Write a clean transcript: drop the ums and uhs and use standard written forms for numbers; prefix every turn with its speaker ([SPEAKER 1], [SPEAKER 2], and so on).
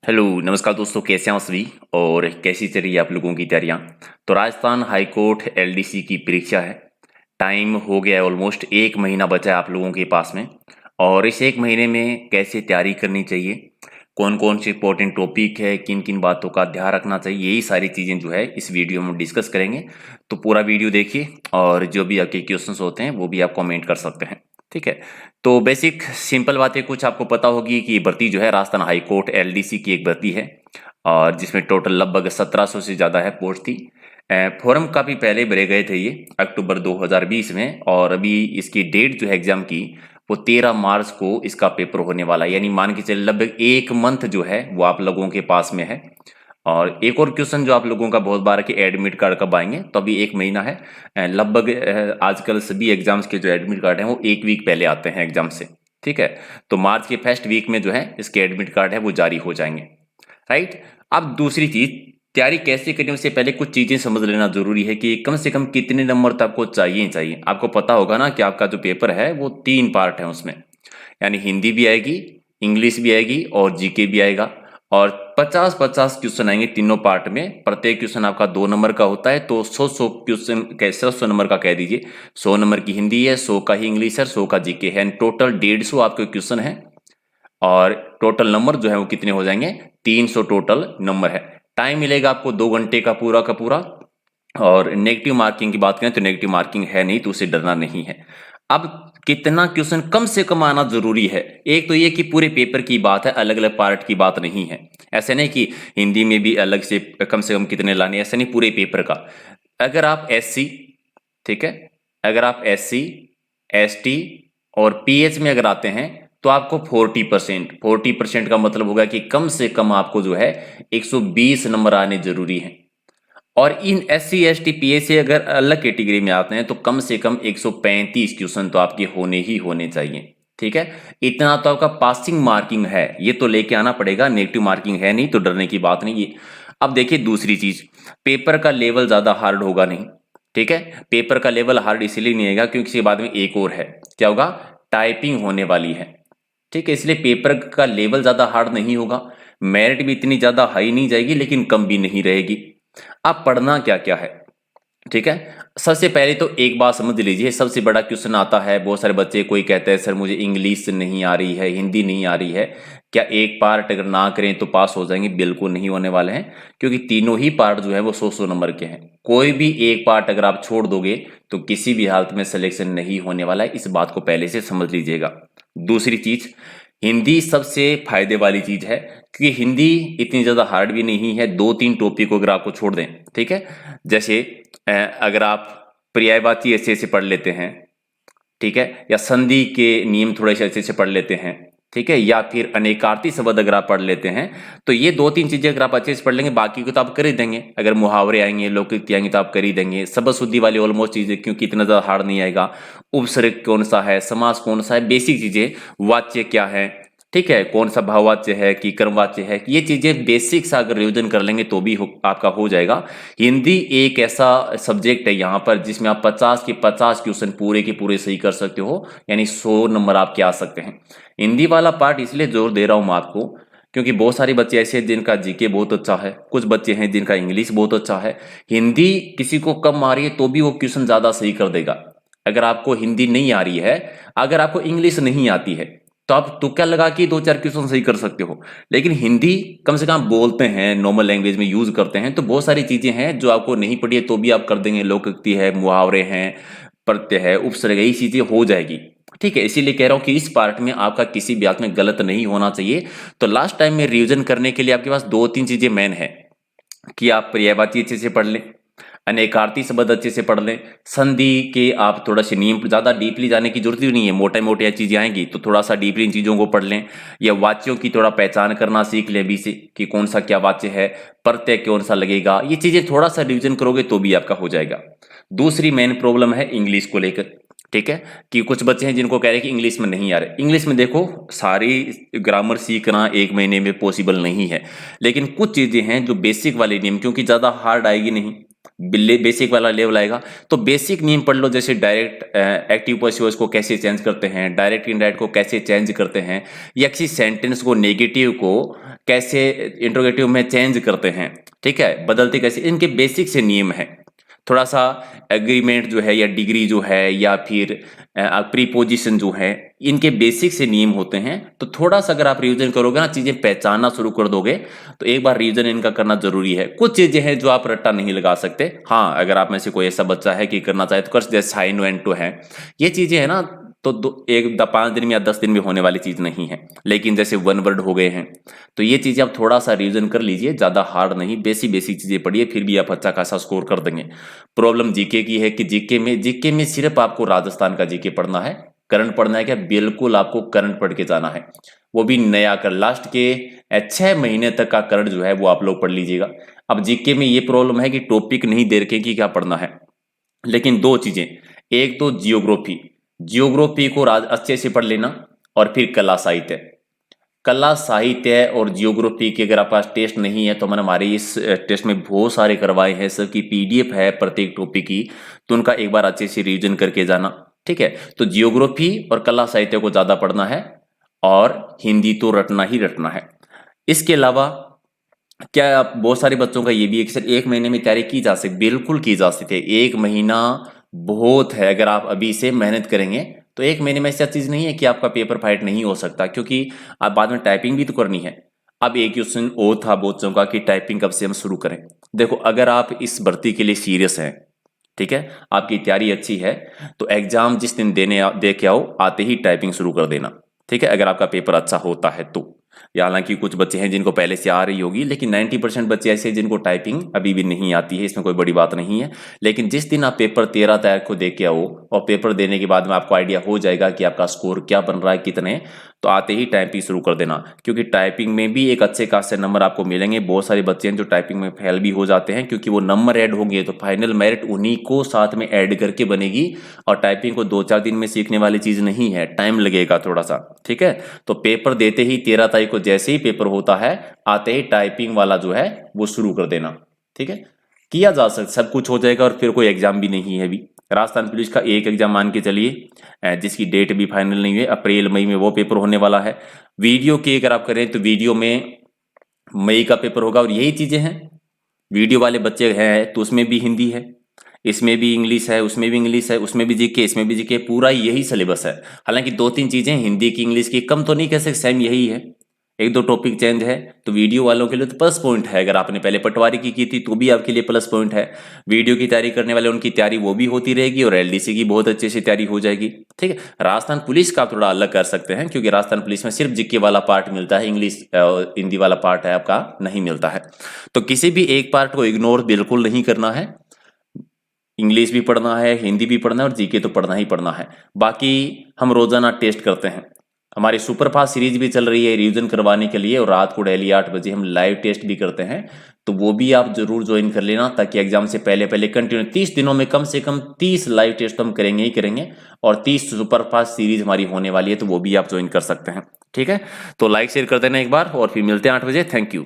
[SPEAKER 1] Hello नमस्कार दोस्तों, कैसे हैं आप सभी और कैसी चल रही है आप लोगों की तैयारियां। तो राजस्थान हाई कोर्ट एलडीसी की परीक्षा है। टाइम हो गया है, ऑलमोस्ट एक महीना बचा है आप लोगों के पास में। और इस एक महीने में कैसे तैयारी करनी चाहिए, कौन कौन से इंपॉर्टेंट टॉपिक है, किन किन बातों का ध्यान रखना चाहिए, यही सारी चीज़ें जो है इस वीडियो में डिस्कस करेंगे। तो पूरा वीडियो देखिए और जो भी आपके क्वेश्चंस होते हैं वो भी आप कमेंट कर सकते हैं। ठीक है। तो बेसिक सिंपल बातें कुछ आपको पता होगी कि भर्ती जो है राजस्थान हाई कोर्ट एलडीसी की एक भर्ती है और जिसमें टोटल लगभग 1700 से ज़्यादा है पोस्ट थी। फॉर्म काफ़ी पहले भरे गए थे, ये अक्टूबर 2020 में, और अभी इसकी डेट जो है एग्जाम की वो 13 मार्च को इसका पेपर होने वाला है। यानी मान के चलिए लगभग एक मंथ जो है वो आप लोगों के पास में है। और एक और क्वेश्चन जो आप लोगों का बहुत बार है कि एडमिट कार्ड कब आएंगे, तो अभी एक महीना है। लगभग आजकल सभी एग्जाम्स के जो एडमिट कार्ड हैं वो एक वीक पहले आते हैं एग्जाम से। ठीक है। तो मार्च के फर्स्ट वीक में जो है इसके एडमिट कार्ड है वो जारी हो जाएंगे। राइट। अब दूसरी चीज, तैयारी कैसे करनी उससे पहले कुछ चीजें समझ लेना जरूरी है कि कम से कम कितने नंबर तक आपको चाहिए। आपको पता होगा ना कि आपका जो पेपर है वो 3 पार्ट है उसमें। यानी हिंदी भी आएगी, इंग्लिश भी आएगी और जीके भी आएगा। और 50-50 क्वेश्चन आएंगे तीनों पार्ट में। प्रत्येक क्वेश्चन आपका 2 नंबर का होता है, तो 100 क्वेश्चन कैसे 100 नंबर का कह दीजिए। 100 नंबर की हिंदी है, 100 का ही इंग्लिश है, 100 का जीके है। टोटल 150 आपके क्वेश्चन है। और टोटल नंबर जो है वो कितने हो जाएंगे, 300 टोटल नंबर है। टाइम मिलेगा आपको 2 घंटे का पूरा। और नेगेटिव मार्किंग की बात करें तो नेगेटिव मार्किंग है नहीं, तो उसे डरना नहीं है। अब कितना क्वेश्चन कम से कम आना जरूरी है, एक तो ये कि पूरे पेपर की बात है, अलग अलग पार्ट की बात नहीं है। ऐसे नहीं कि हिंदी में भी अलग से कम कितने लाने, ऐसे नहीं, पूरे पेपर का। अगर आप एससी, ठीक है, अगर आप एससी एसटी और पीएच में अगर आते हैं तो आपको 40% का मतलब होगा कि कम से कम आपको जो है 120 नंबर आने जरूरी हैं। और इन S C S T P A से अगर अलग कैटेगरी में आते हैं तो कम से कम 135 क्वेश्चन तो आपके होने ही होने चाहिए। ठीक है। इतना तो आपका पासिंग मार्किंग है, ये तो लेके आना पड़ेगा, नेगेटिव मार्किंग है नहीं, तो डरने की बात नहीं है। अब देखिए दूसरी चीज, पेपर का लेवल ज्यादा हार्ड होगा नहीं। ठीक है। पेपर का लेवल हार्ड इसलिए नहीं आएगा क्योंकि इसके बाद में एक और है, क्या होगा, टाइपिंग होने वाली है। ठीक है। इसलिए पेपर का लेवल ज्यादा हार्ड नहीं होगा। मेरिट भी इतनी ज्यादा हाई नहीं जाएगी लेकिन कम भी नहीं रहेगी। अब पढ़ना क्या क्या है, ठीक है। सबसे पहले तो एक बात समझ लीजिए, सबसे बड़ा क्वेश्चन आता है, बहुत सारे बच्चे, कोई कहते हैं सर मुझे इंग्लिश नहीं आ रही है, हिंदी नहीं आ रही है, क्या एक पार्ट अगर ना करें तो पास हो जाएंगे? बिल्कुल नहीं होने वाले हैं, क्योंकि तीनों ही पार्ट जो है वो 100-100 नंबर के हैं। कोई भी एक पार्ट अगर आप छोड़ दोगे तो किसी भी हालत में सिलेक्शन नहीं होने वाला है, इस बात को पहले से समझ लीजिएगा। दूसरी चीज, हिंदी सबसे फायदे वाली चीज है, क्योंकि हिंदी इतनी ज्यादा हार्ड भी नहीं है। 2-3 टॉपिक को अगर आपको छोड़ दें, ठीक है, जैसे अगर आप पर्यायवाची ऐसे ऐसे पढ़ लेते हैं, ठीक है, या संधि के नियम थोड़े से अच्छे से पढ़ लेते हैं, ठीक है, या फिर अनेकार्थी शब्द अगर आप पढ़ लेते हैं, तो ये 2-3 चीजें अगर आप अच्छे से पढ़ लेंगे, बाकी को तो आप कर ही देंगे। अगर मुहावरे आएंगे, लोकोक्ति आएंगे तो आप कर ही देंगे। शब्द शुद्धि वाली ऑलमोस्ट चीजें, क्योंकि इतना ज्यादा हार्ड नहीं आएगा। उपसर्ग कौन सा है, समास कौन सा है, बेसिक चीजें, वाच्य क्या है, ठीक है, कौन सा भाववाच्य है कि कर्मवाच्य है, ये चीजें बेसिक सा अगर रिविजन कर लेंगे तो भी आपका हो जाएगा। हिंदी एक ऐसा सब्जेक्ट है यहाँ पर जिसमें आप 50 के 50 क्वेश्चन पूरे के पूरे सही कर सकते हो, यानी 100 नंबर आपके आ सकते हैं। हिंदी वाला पार्ट इसलिए जोर दे रहा हूं मैं आपको, क्योंकि बहुत सारे बच्चे ऐसे हैं जिनका जीके बहुत अच्छा है, कुछ बच्चे हैं जिनका इंग्लिश बहुत अच्छा है। हिंदी किसी को कम आ रही है तो भी वो क्वेश्चन ज्यादा सही कर देगा। अगर आपको हिंदी नहीं आ रही है, अगर आपको इंग्लिश नहीं आती है, तो आप तुक्का लगा के 2-4 क्वेश्चन सही कर सकते हो। लेकिन हिंदी कम से कम आप बोलते हैं, नॉर्मल लैंग्वेज में यूज करते हैं, तो बहुत सारी चीजें हैं जो आपको नहीं पड़ी है तो भी आप कर देंगे। लोकोक्ति है, मुहावरे हैं, प्रत्यय है, उपसर्ग, यही चीजें हो जाएगी। ठीक है। इसीलिए कह रहा हूं कि इस पार्ट में आपका किसी भी बात में गलत नहीं होना चाहिए। तो लास्ट टाइम में रिवीजन करने के लिए आपके पास 2-3 चीजें मेन है कि आप पर्यायवाची अच्छे से पढ़ लें, अनेकार्थी शब्द अच्छे से पढ़ लें, संधि के आप थोड़ा सा नियम, ज्यादा डीपली जाने की जरूरत भी नहीं है, मोटे मोटे चीजें आएंगी तो थोड़ा सा डीपली इन चीजों को पढ़ लें। या वाच्यों की थोड़ा पहचान करना सीख लें अभी से कि कौन सा क्या वाच्य है, प्रत्यय कौन सा लगेगा, ये चीजें थोड़ा सा रिविजन करोगे तो भी आपका हो जाएगा। दूसरी मेन प्रॉब्लम है इंग्लिश को लेकर। ठीक है, कि कुछ बच्चे हैं जिनको कह रहे हैं कि इंग्लिश में नहीं आ रहे। इंग्लिश में देखो, सारी ग्रामर सीखना एक महीने में पॉसिबल नहीं है, लेकिन कुछ चीजें हैं जो बेसिक वाले नियम, क्योंकि ज्यादा हार्ड आएगी नहीं, बिल्ले बेसिक वाला लेवल आएगा, तो बेसिक नियम पढ़ लो। जैसे डायरेक्ट एक्टिव पॉसिबल्स को कैसे चेंज करते हैं, डायरेक्ट इनडायरेक्ट को कैसे चेंज करते हैं, या किसी सेंटेंस को, नेगेटिव को कैसे इंट्रोगेटिव में चेंज करते हैं, ठीक है, बदलते कैसे, इनके बेसिक से नियम है। थोड़ा सा एग्रीमेंट जो है या डिग्री जो है या फिर प्रीपोजिशन जो है, इनके बेसिक से नियम होते हैं। तो थोड़ा सा अगर आप रिवीजन करोगे ना, चीजें पहचानना शुरू कर दोगे, तो एक बार रिवीजन इनका करना जरूरी है। कुछ चीजें हैं जो आप रट्टा नहीं लगा सकते। हाँ, अगर आप में से कोई ऐसा बच्चा है कि करना चाहे तो कर, जैसे साइन वेंट टू है, ये चीजें है ना, तो 5 दिन में या 10 दिन में होने वाली चीज नहीं है। लेकिन जैसे वन वर्ड हो गए हैं, तो ये चीजें आप थोड़ा सा रिवीजन कर लीजिए, ज्यादा हार्ड नहीं, बेसिक चीजें पढ़िए, फिर भी आप अच्छा खासा स्कोर कर देंगे। प्रॉब्लम जीके की है कि जीके में सिर्फ आपको राजस्थान का जीके पढ़ना है। करंट पढ़ना है क्या? बिल्कुल आपको करंट पढ़ के जाना है, वो भी नया कर, लास्ट के 6 महीने तक का करंट जो है वो आप लोग पढ़ लीजिएगा। अब जीके में ये प्रॉब्लम है कि टॉपिक नहीं दे रखे कि क्या पढ़ना है, लेकिन दो चीजें, एक तो जियोग्राफी को अच्छे से पढ़ लेना, और फिर कला साहित्य और जियोग्राफी के अगर आपके पास टेस्ट नहीं है, तो मैंने हमारे इस टेस्ट में बहुत सारे करवाए हैं, सबकी पीडीएफ है प्रत्येक टॉपिक की, तो उनका एक बार अच्छे से रिवीजन करके जाना, ठीक है। तो जियोग्राफी और कला साहित्य को ज्यादा पढ़ना है, और हिंदी तो रटना ही रटना है। इसके अलावा क्या आप, बहुत सारे बच्चों का ये भी है कि सर 1 महीने में तैयारी की जा सकती, बिल्कुल की जा सकती है। 1 महीना बहुत है, अगर आप अभी से मेहनत करेंगे तो 1 महीने में ऐसा चीज नहीं है कि आपका पेपर फाइट नहीं हो सकता, क्योंकि आप बाद में टाइपिंग भी तो करनी है। अब एक क्वेश्चन और था बच्चों का कि टाइपिंग कब से हम शुरू करें। देखो, अगर आप इस भर्ती के लिए सीरियस हैं, ठीक है, आपकी तैयारी अच्छी है, तो एग्जाम जिस दिन दे के आओ, आते ही टाइपिंग शुरू कर देना, ठीक है, अगर आपका पेपर अच्छा होता है तो। या हालांकि कुछ बच्चे हैं जिनको पहले से आ रही होगी, लेकिन 90% बच्चे ऐसे हैं जिनको टाइपिंग अभी भी नहीं आती है, इसमें कोई बड़ी बात नहीं है। लेकिन जिस दिन आप पेपर 13 तारीख को दे के आओ, और पेपर देने के बाद में आपको आइडिया हो जाएगा कि आपका स्कोर क्या बन रहा है, कितने, तो आते ही टाइपिंग शुरू कर देना, क्योंकि टाइपिंग में भी एक अच्छे खासे नंबर आपको मिलेंगे। बहुत सारे बच्चे हैं जो टाइपिंग में फेल भी हो जाते हैं, क्योंकि वो नंबर ऐड होंगे, तो फाइनल मेरिट उन्हीं को साथ में ऐड करके बनेगी। और टाइपिंग को 2-4 दिन में सीखने वाली चीज नहीं है, टाइम लगेगा थोड़ा सा, ठीक है। तो पेपर देते ही 13 तारीख को जैसे ही पेपर होता है, आते ही टाइपिंग वाला जो है वो शुरू कर देना, ठीक है। किया जा सकता, सब कुछ हो जाएगा, और फिर कोई एग्जाम भी नहीं है अभी। राजस्थान पुलिस का एक एग्जाम मान के चलिए, जिसकी डेट भी फाइनल नहीं है, अप्रैल मई में वो पेपर होने वाला है। वीडियो की अगर आप करें तो वीडियो में मई का पेपर होगा, और यही चीजें हैं। वीडियो वाले बच्चे हैं तो उसमें भी हिंदी है, इसमें भी इंग्लिश है, उसमें भी इंग्लिश है, उसमें भी जीके, इसमें भी जीके, पूरा यही सिलेबस है। हालांकि 2-3 चीजें हिंदी की, इंग्लिश की, कम तो नहीं कह सकते, सेम यही है, 1-2 टॉपिक चेंज है। तो वीडियो वालों के लिए तो प्लस पॉइंट है, अगर आपने पहले पटवारी की थी तो भी आपके लिए प्लस पॉइंट है। वीडियो की तैयारी करने वाले, उनकी तैयारी वो भी होती रहेगी, और एलडीसी की बहुत अच्छे से तैयारी हो जाएगी, ठीक है। राजस्थान पुलिस का थोड़ा अलग कर सकते हैं, क्योंकि राजस्थान पुलिस में सिर्फ जीके वाला पार्ट मिलता है, इंग्लिश हिंदी वाला पार्ट है आपका नहीं मिलता है। तो किसी भी एक पार्ट को इग्नोर बिल्कुल नहीं करना है। इंग्लिश भी पढ़ना है, हिंदी भी पढ़ना है, और जीके तो पढ़ना ही पढ़ना है। बाकी हम रोजाना टेस्ट करते हैं, हमारी सुपरफास्ट सीरीज भी चल रही है रिवीजन करवाने के लिए, और रात को डेली 8 बजे हम लाइव टेस्ट भी करते हैं। तो वो भी आप जरूर ज्वाइन कर लेना, ताकि एग्जाम से पहले पहले कंटिन्यू 30 दिनों में कम से कम 30 लाइव टेस्ट हम करेंगे ही करेंगे, और 30 सुपरफास्ट सीरीज हमारी होने वाली है, तो वो भी आप ज्वाइन कर सकते हैं, ठीक है। तो लाइक शेयर कर देना एक बार, और फिर मिलते हैं 8 बजे। Thank you.